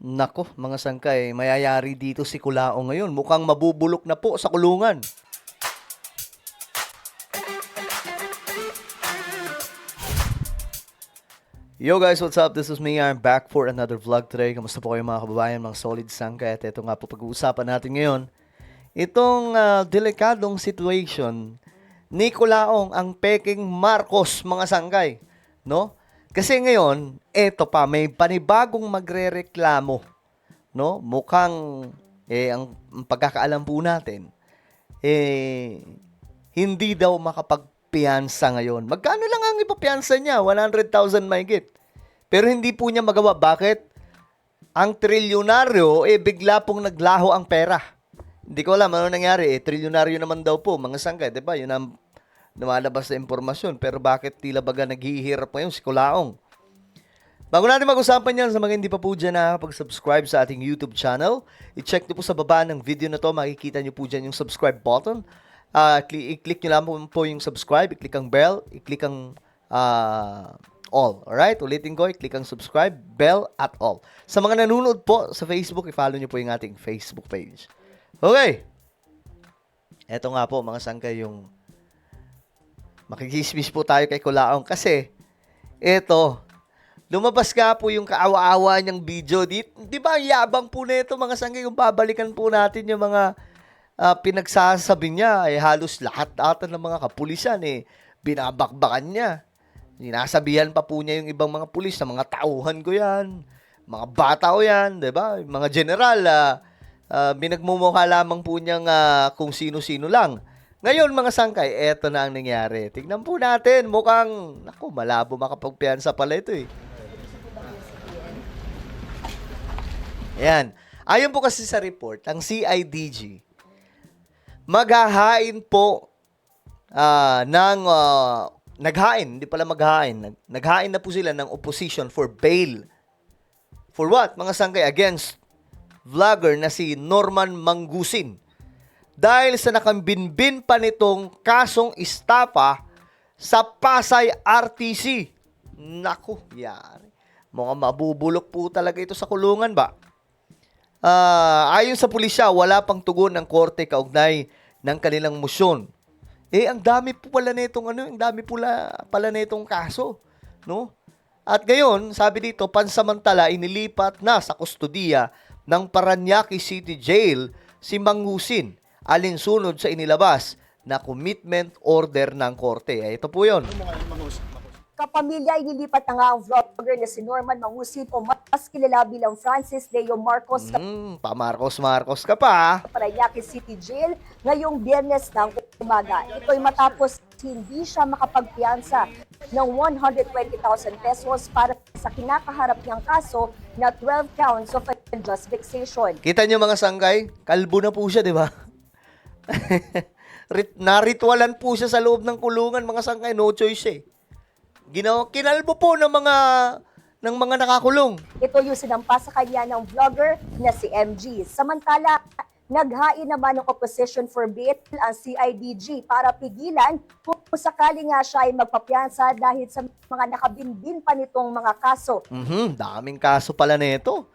Nako, mga sangkay, mayayari dito si Kulao ngayon. Mukhang mabubulok na po sa kulungan. Yo guys, what's up? This is me. I'm back for another vlog today. Kamusta po kayo mga kababayan, mga solid sangkay? At ito nga po pag-uusapan natin ngayon. Itong delikadong situation ni Kulaong ang peking Marcos, mga sangkay. No? Kasi ngayon, eto pa, may panibagong magrereklamo. No? Mukhang, ang pagkakaalam po natin, hindi daw makapagpiyansa ngayon. Magkano lang ang ipapiyansa niya? 100,000 mahigit. Pero hindi po niya magawa. Bakit? Ang trilyonaryo, bigla pong naglaho ang pera. Hindi ko alam ano nangyari. Trilyonaryo naman daw po, mga sangkay. Diba? Yun ang lumalabas na impormasyon. Pero bakit tila baga naghihirap ngayon si Kulaong? Bago natin mag-usapan yan, sa mga hindi pa po dyan nakakapag-subscribe sa ating YouTube channel, i-check nyo po sa baba ng video na to, makikita nyo po dyan yung subscribe button. I-click nyo lang po yung subscribe, i-click ang bell, i-click ang all. Alright? Ulitin ko, i-click ang subscribe, bell, at all. Sa mga nanonood po sa Facebook, i-follow nyo po yung ating Facebook page. Okay. Eto nga po, mga sangkay, yung makikismis po tayo kay Kulaong kasi eto, lumabas nga po yung kaawa-awa niyang video. Di ba, yabang po nito mga sangkay, kung babalikan po natin yung mga pinagsasabi niya, halos lahat ata ng mga kapulisan, binabakbakan niya. Sinasabihan pa po niya yung ibang mga pulis na mga tauhan ko yan, mga bata ko yan, di ba? Mga general, binagmumukha lamang po niyang kung sino-sino lang. Ngayon, mga sangkay, eto na ang nangyari. Tignan po natin, mukhang, naku, malabo makapagpiyansa pala ito Ayan. Ayon po kasi sa report, ang CIDG, maghahain po naghain, hindi pala maghain. Naghain na po sila ng opposition for bail. For what? Mga sangkay, against vlogger na si Norman Mangusin. Dahil sa nakambinbin pa nitong kasong estafa sa Pasay RTC. Naku, yari. Mukhang mabubulok po talaga ito sa kulungan ba? Ayon sa pulisya, wala pang tugon ng korte kaugnay ng kanilang motion. Ang dami po pala nitong pala nitong kaso, no? At ngayon, sabi dito, pansamantala inilipat na sa kustodiya ng Parañaque City Jail si Mangusin, alinsunod sa inilabas na commitment order ng korte. Ito po 'yon. Kapamilya, inilipat na nga ang vlogger na si Norman Mangusin o mas kilala bilang Francis Leo Marcos Pa-Marcos ka pa. sa Parañaque City Jail ngayong Biyernes ng umaga. Ito'y matapos hindi siya makapagpiyansa ng 120,000 pesos para sa kinakaharap niyang kaso na 12 counts of unjust vexation. Kita niyo mga sangkay, kalbo na po siya, di ba? Naritwalan po siya sa loob ng kulungan, mga sangkay, no choice kinalbo po ng mga nakakulong. Ito yung sinampa sa kanya ng vlogger na si MG. Samantala, naghain naman ng opposition for bail ang CIDG para pigilan kung sakali nga siya ay magpapiyansa dahil sa mga nakabinbin pa nitong mga kaso. Daming kaso pala nito.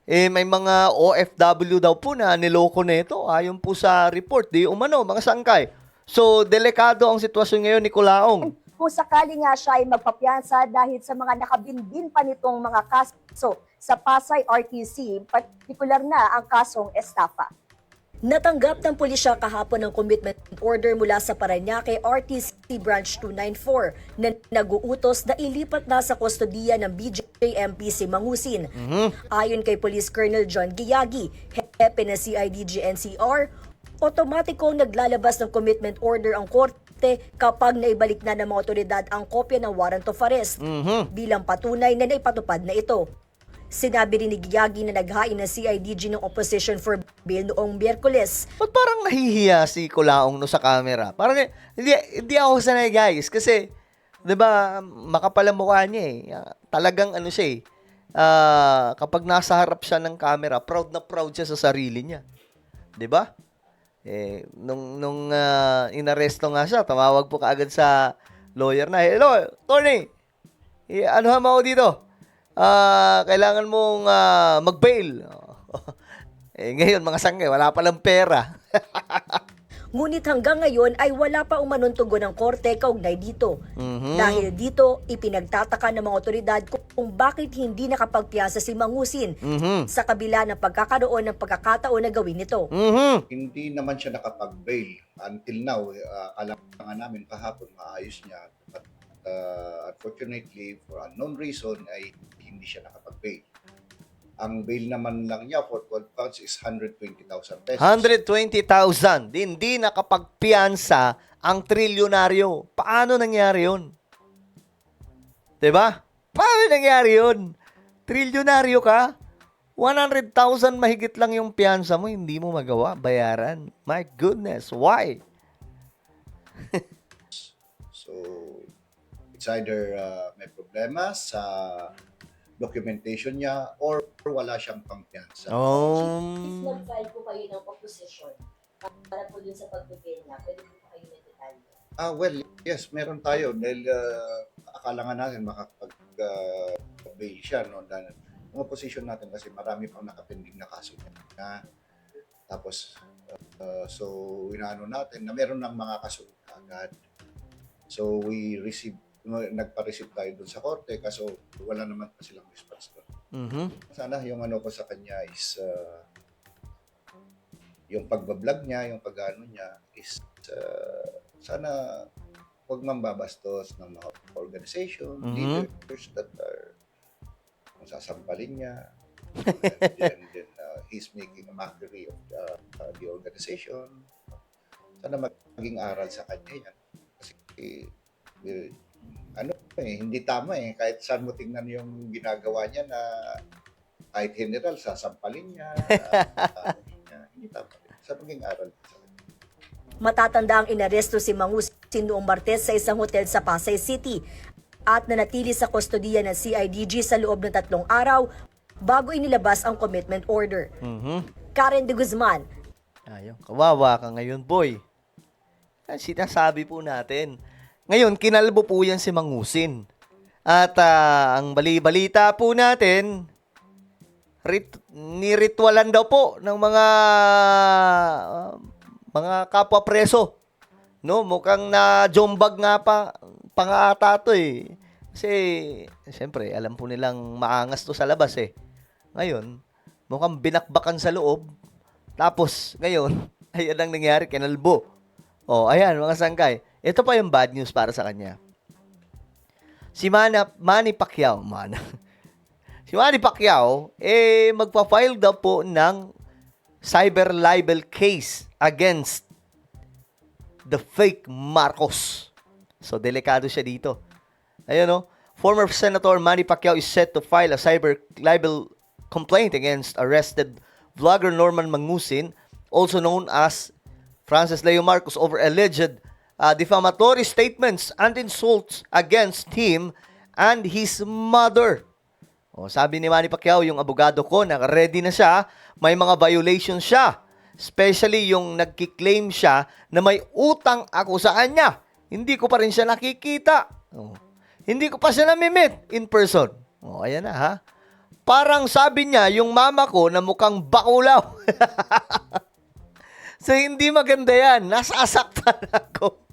May mga OFW daw po na niloko nito. Ayon po sa report, di umano, mga sangkay. So, delikado ang sitwasyon ngayon ni Kulaong. Kung sakali nga siya ay magpapiyansa dahil sa mga nakabinbin pa nitong mga kaso sa Pasay RTC, partikular na ang kasong estafa. Natanggap ng pulisya kahapon ng commitment order mula sa Parañaque RTC Branch 294 na nag-uutos na ilipat na sa kustodiya ng BJMP si Mangusin. Ayon kay Police Colonel John Giyagi, hepe ng CIDG NCR, otomatikong naglalabas ng commitment order ang korte kapag naibalik na ng mga otoridad ang kopya ng warrant of arrest bilang patunay na naipatupad na ito. Sinabi rin ni Giyagi na naghain ng CIDG ng opposition for bail noong Miyerkules. Ba't parang nahihiya si Kulaong no sa camera? Parang hindi ako sanay guys kasi 'di ba makapal ang mukha niya Talagang siya kapag nasa harap siya ng camera, proud na proud siya sa sarili niya. 'Di ba? Nung inaresto nga siya, tumawag po kaagad sa lawyer na, "Hello, Tony. Ano mo ako dito? kailangan mong mag-bail. Ngayon, mga sanggay, wala palang pera. Ngunit hanggang ngayon ay wala pa umanong tugon ng korte kaugnay dito. Mhm. Dahil dito, ipinagtataka ng mga otoridad kung bakit hindi nakapagpiyasa si Mangusin Mhm. sa kabila ng pagkakaroon ng pagkakataon na gawin ito. Mhm. Hindi naman siya nakapag-bail. Until now, kailangan namin kahapon maayos niya. But unfortunately, for unknown reason, ay hindi siya nakapag-bail. Ang bail naman lang niya for 12 counts is 120,000 pesos. 120,000. Hindi nakapagpiyansa ang trilyonaryo. Paano nangyari yun? 'Di ba? Paano nangyari yun? Trilyonaryo ka? 100,000 mahigit lang yung piyansa mo, hindi mo magawa, bayaran. My goodness, why? So, it's either may problema sa documentation niya or wala siyang pangpiyansa. If nag-file po kayo ng opposition para po dun sa pag-bail niya, pwede po kayo nag-detalye. Well, yes, meron tayo dahil akala nga natin makapag-bail siya. No? Dahil yung opposition natin kasi marami pang nakapending na kaso niya. Tapos, so, inaano natin na meron ng mga kasunod agad. So, nagpa-receive tayo dun sa korte kaso wala naman pa silang response doon. Mhm. Sana yung ano ko sa kanya is yung pagbablog niya, yung pag-ano niya is sana huwag mambabastos ng mga organization, leaders that are sasampalin niya. And then he's making a mockery of the organization. Sana maging aral sa kanya yan. Kasi hindi tama kahit saan mo tingnan yung ginagawa niya na kahit general, sasampalin niya, hindi tama. Sa maging aral. Matatanda ang inaresto si Mangusin noong Martes sa isang hotel sa Pasay City at nanatili sa kustodiya ng CIDG sa loob ng 3 araw bago inilabas ang commitment order. Mhm. Karen de Guzman, Ayun, kawawa ka ngayon, boy. Ang sinasabi po natin. Ngayon, kinalbo po yan si Mangusin. At ang bali-balita po natin, niritwalan daw po ng mga kapwa preso. No, mukhang na jombag nga pa nga ata to eh. Kasi, siyempre, alam po nilang maangas to sa labas eh. Ngayon, mukhang binakbakan sa loob. Tapos, ngayon, ayan ang nangyari, kinalbo. Oh, ayan, mga sangkay. Ito pa yung bad news para sa kanya. Si Manny Pacquiao, si Manny Pacquiao, magpa-file daw po ng cyber libel case against the fake Marcos. So, delikado siya dito. Ayun, former Senator Manny Pacquiao is set to file a cyber libel complaint against arrested vlogger Norman Mangusin, also known as Francis Leo Marcos, over alleged defamatory statements and insults against him and his mother. O, sabi ni Manny Pacquiao, yung abogado ko, ready na siya, may mga violations siya. Especially yung nagkiklaim siya na may utang ako sa kanya. Hindi ko pa rin siya nakikita. O, hindi ko pa siya namimit in person. O, ayan na ha. Parang sabi niya, yung mama ko na mukhang bakulaw. So, hindi maganda yan. Nasasaktan ako.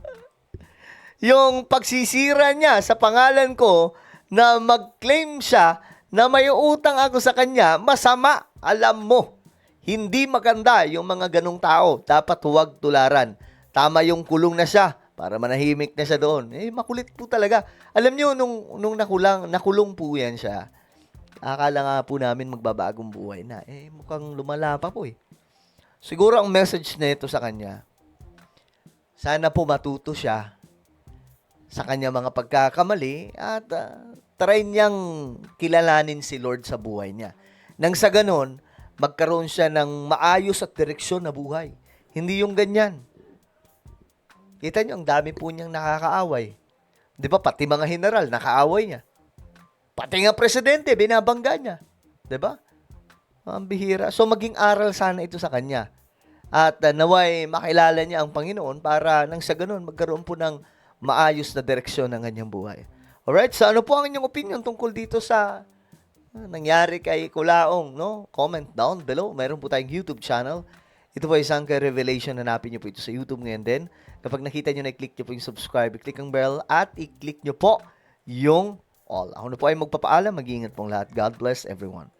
Yung pagsisira niya sa pangalan ko na mag-claim siya na may utang ako sa kanya, masama. Alam mo, hindi maganda yung mga ganong tao. Dapat huwag tularan. Tama yung kulong na siya para manahimik na siya doon. Makulit po talaga. Alam niyo, nung nakulong po yan siya, akala nga po namin magbabagong buhay na. Mukhang lumala pa po eh. Siguro ang message na ito sa kanya, sana po matuto siya sa kanya mga pagkakamali at try niyang kilalanin si Lord sa buhay niya. Nang sa ganon, magkaroon siya ng maayos at direksyon na buhay. Hindi yung ganyan. Kita niyo, ang dami po niyang nakakaaway. Di ba, pati mga general, nakaaway niya. Pati nga presidente, binabangga niya. Di ba? Ang bihira. So, maging aral sana ito sa kanya. At naway makilala niya ang Panginoon para nang sa ganun, magkaroon po ng maayos na direksyon ng kanyang buhay. Alright? So, ano po ang inyong opinion tungkol dito sa nangyari kay Kulaong, no? Comment down below. Meron po tayong YouTube channel. Ito po ay Sangkay Revelation. Hanapin nyo po ito sa YouTube ngayon din. Kapag nakita nyo na, i-click nyo po yung subscribe, i-click ang bell, at i-click nyo po yung all. Ako na po ay magpapaalam. Mag-iingat pong lahat. God bless everyone.